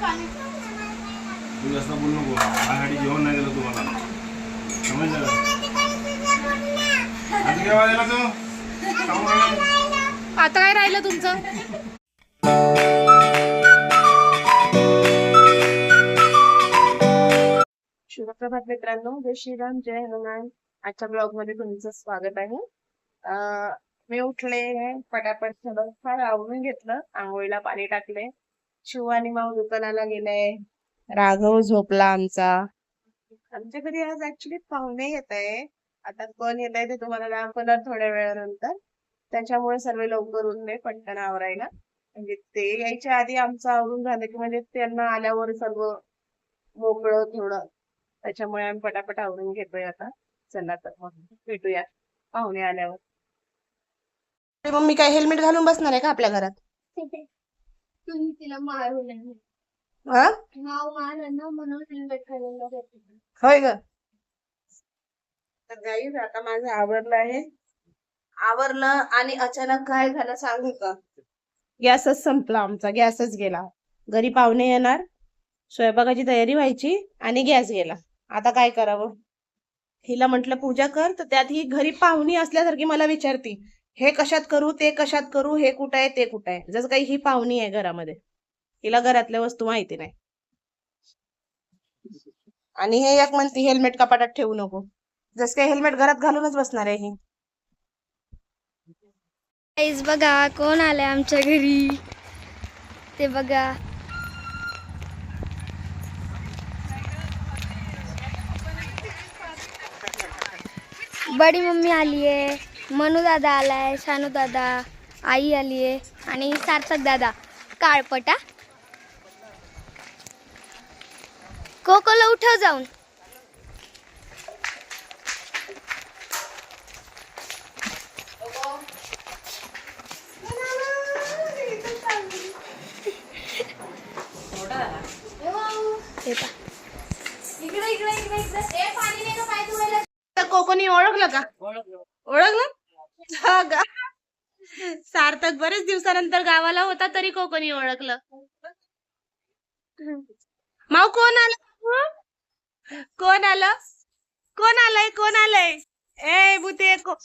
तू जास्त बोल नको, माझ्यासाठी जेवण नाही दिलं तुम्हाला, समजलं का? आता केव्हा दिला तू? आता काय राहिलं तुमचं? शुभप्रभात मित्रांनो, जय श्रीराम, जय हनुमान. आजच्या ब्लॉग मध्ये तुमचं स्वागत आहे. मी उठले, पटापट थोडं फार आवरून घेतलं, आंघोळीला पाणी टाकले. शिव आणि माऊ दुकानाला गेले, राघव झोपला आमच्या घरी आज ऍक्च्युली पाहुणे येत आहे. आता कोण येत आहे ते तुम्हाला दाखवणार थोड्या वेळानंतर. त्याच्यामुळे सर्व लवकर उठले पटकन आवरायला, म्हणजे ते यायच्या आधी आमचं आवरून झालं की म्हणजे त्यांना आल्यावर सर्व मोकळं थोडं. त्याच्यामुळे आम्ही पटापट आवरून घेतोय आता. चला तर मग भेटूया पाहुणे आल्यावर. मम्मी काय हेल्मेट घालून बसणार आहे का आपल्या घरात? तुम्ही तिला मारून हा नाव मारलं ना म्हणून हेल्मेट घालून होय ग. तर गाईज आता माझं आवरलं आहे. आवरलं आणि अचानक काय झालं सांगू का? गॅसच संपला आमचा, गॅसच गेला. घरी पाहुणे येणार, स्वयंपाकाची तयारी व्हायची आणि गॅस गेला. आता काय करावं? हिला म्हटलं पूजा कर, तर त्यात ही घरी पाहुणी असल्यासारखी मला विचारती, हे कशात करू, ते कशात करू, हे कुठं आहे, ते कुठं आहे. जसं काही ही पाहुणी आहे घरामध्ये, हिला घरातल्या वस्तू माहिती नाही. आणि हे एक म्हणती हेल्मेट कपाटात ठेवू नको, जस काही हेल्मेट घरात घालूनच बसणार आहे ही. गाईज बघा कोण आलंय आमच्या घरी, ते बघा. बडी मम्मी आली आहे, मनू दादा आलाय, शानू दादा, आई आली आहे आणि सार्थक दादा काळपटा. कोकोला उठव जाऊन. इकडे इकडे इकडे इकडे पाणी नाही का पाय धुवायला. कोकोनी ओळखलं का? ओळखलं हा का? सार्थक बरेच दिवसानंतर गावाला होता तरी कोकोनी ओळखलं. माऊ कोण आलं? कोण आलं? कोण आलंय? कोण आलंय? ए भूते कोण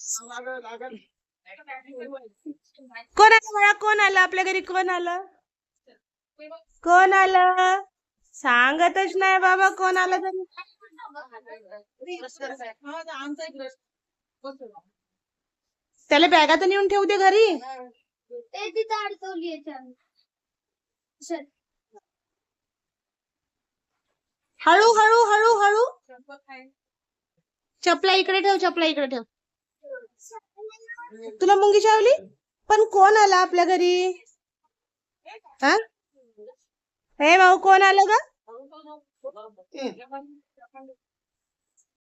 आलं मला? कोण आलं आपल्या घरी? कोण आलं? कोण आलं? सांगतच नाही बाबा कोण आलं तरी. त्याला बॅगा तर नेऊन ठेवू दे घरी. हळू हळू हळू हळू. चपला इकडे ठेव, चपला इकडे ठेव. तुला मुंगी चावली? पण कोण आला आपल्या घरी? हा हे भाऊ कोण आलं ग?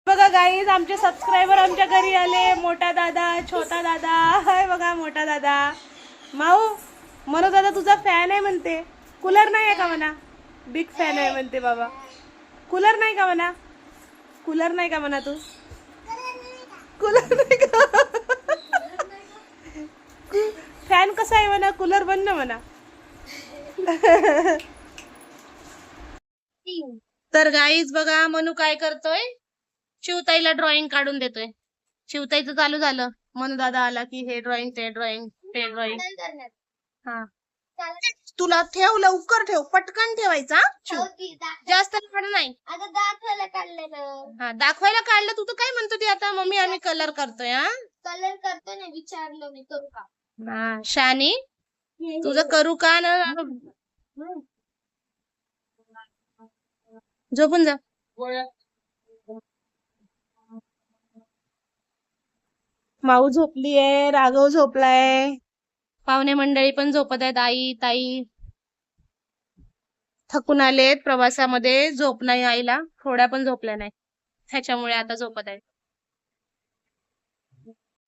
बघा गाईज, आमचे सबस्क्रायबर आमच्या घरी आले. मोठा दादा, छोटा दादा. हाय बघा मोठा दादा. माऊ मनू दादा तुझा फॅन आहे म्हणते. कूलर नाही आहे का म्हणा? बिग फॅन आहे म्हणते बाबा. कूलर नाही का म्हणा? कूलर नाही का म्हणा? तू कूलर नाही का? फॅन कसा आहे म्हणा? कूलर बंद म्हणा. तर गाईज बघा मनू काय करतोय, शिवताईला ड्रॉइंग काढून देतोय. शिवताईचं चालू झालं, मनू दादा आला की हे ड्रॉइंग, ते ड्रॉइंग, ते ड्रॉइंग. हा तुला ठेव, लवकर ठेव, पटकन ठेवायचा. जास्त लाड नाही. दाखवायला काढलेलं. हा दाखवायला काढलं. तू तर काय म्हणतो ती आता? मम्मी आम्ही कलर करतोय. हा कलर करतो ना, विचारलं मी करू का. हा शानी, तुझं करू का ना? झोपून जा. माऊ झोपलीये, राघव झोपलाय, पाहुणे मंडळी पण झोपत आहेत. आई ताई थकून आलेत प्रवासामध्ये, झोप नाही आईला, थोड्या पण झोपल्या नाही, त्याच्यामुळे आता झोपत आहेत.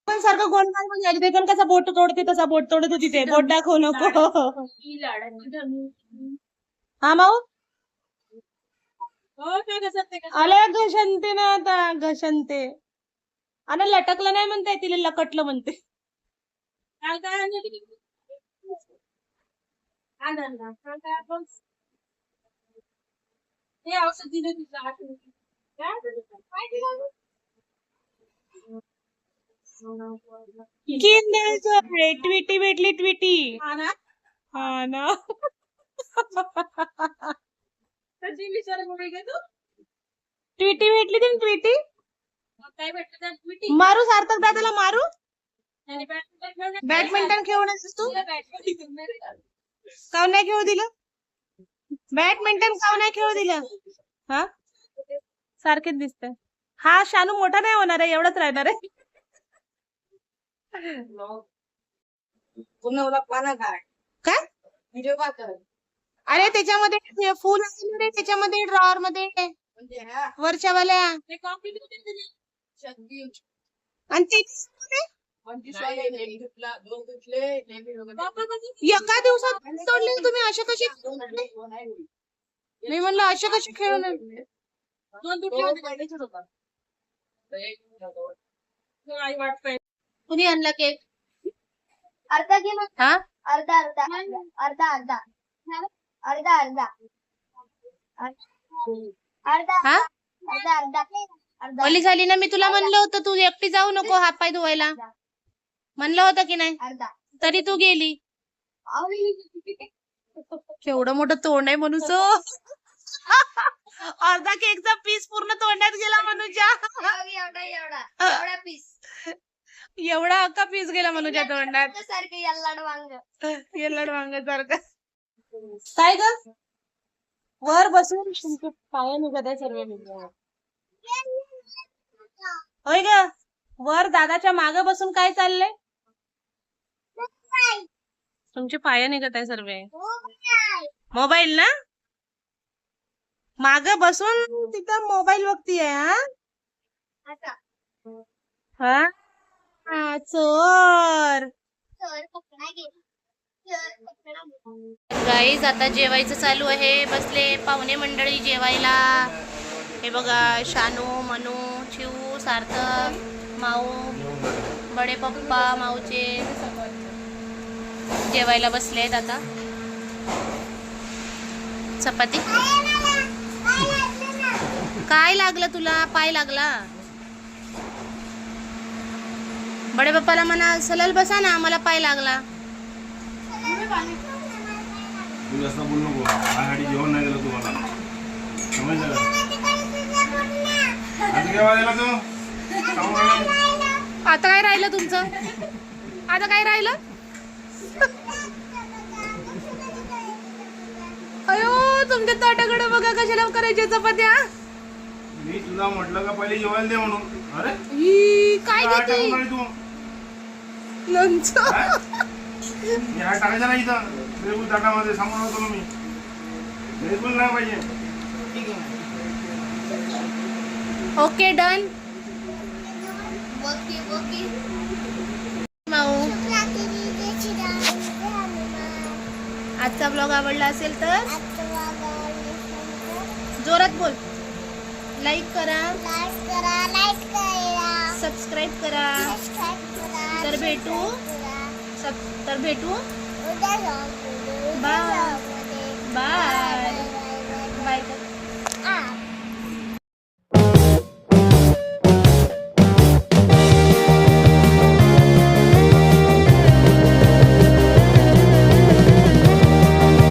पण सारखं गोंडवाल म्हणजे आली, ते पण कसा बोट तोडते तसा बोट तोडत होती. ते बोट दाखवू नको. हा माऊ आले घशंते ना आता, घशंते. आणि लटकलं नाही म्हणते, तिला लकटलं म्हणते. हे औषध दिलं तुझं आठवण. काय दिलं? ट्विटी भेटली ट्विटी. हा ना? हा ना. त्याची विचार मुळे का तू? ट्विटी भेटली ती ट्विटी. मग काय भेटलं त्या ट्विटी? मारू सार्थक दादाला मारू. त्याने बॅडमिंटन खेळण्यात- बॅडमिंटन खेळून येतेस तू. तुला बॅडमिंटन खेळण्यात आलं. काव नाही खेळू दिलं. बॅडमिंटन काव नाही खेळू दिलं. हा सारखेच दिसतंय. हा शानू मोठा नाही होणार आहे, एवढाच राहणार आहे. पुन्हा मला पाना काय काय व्हिडिओ पाहतो. अरे त्याच्यामध्ये हे फुल आहे रे, त्याच्यामध्ये ड्रॉवर मध्ये म्हणजे ह्या वरच्या वाल्या ते कॉपी दिली. शक्ती आणि ते 25 वाले नेहमी घेतला, 2 घेतले नेहमी वगैरे. एका दिवसात तोडले तुम्ही. असे कसे मी म्हणलं असे कसे खेळून 2 तुटले होते पहिलेच होता. आई वाटतंय. कुणी आणला केक. अर्धा घे मग. हा अर्धा अर्धा अर्धा अर्धा अर्धा अर्धा अर्धा हा अर्धा अर्धा अर्धा ओली झाली ना. मी तुला म्हणलं होतं तू एकटी जाऊ नको हात पाय धुवायला. म्हणलं होतं की नाही, अर्धा तरी तू गेली. केवढं मोठं तोंड आहे मनूचं. अर्धा केकचा पीस पूर्ण तोंडात गेला मनूच्या. एवढा एवढा एवढा पीस एवढा अख्खा पीस गेला मनूच्या तोंडात. सारखं याला वांग येल्लड वांग सारखं. काय ग वर बसून तुमचे पाय निघत आहे सर्व मित्र. होय ग वर दादाच्या मागे बसून काय चाललंय. तुमचे पाय निघत आहे सर्व. मोबाईल ना माग बसून तिथं मोबाईल बघतीये. आता हा हा चोर. चोर पकडा गेला चोर पकडा गेला. गाईज आता जेवायचं चालू आहे. बसले पाहुणे मंडळी जेवायला. हे बघा शानू, मनू, चिऊ, सार्थक, माऊ, बडे पप्पा, माऊचे जेवायला बसले आहेत आता. चपाती. काय लागलं तुला. पाय लागला. बडे पप्पाला म्हणा सलल बसा ना, मला पाय लागला. तू जास्त बोलू नको. माझ्यासाठी जेवण नाही दिलं तुम्हाला. समजलं का? आता केव्हा दिला तू? सांगू मला. आता काय राहिलं तुमचं. आता काय राहिलं. अयो तुमच्या ताटाकडे बघा कशाला करायच्या चपात्या. मी तुला म्हटलं का पहिले जेवायला दे म्हणून. अरे काय काय देते टाकून राहिली तू. लोणचं. काय? मी हा टाकायचा नाही इथं बिलकुल ताटामध्ये. सांगून होतो ना मी. बिलकुल नाही पाहिजे. Okay done. बोकी बोकी माऊ आजचा ब्लॉग आवडला असेल तर जोरात बोल. लाईक करा, सबस्क्राईब करा. तर भेटू बाय.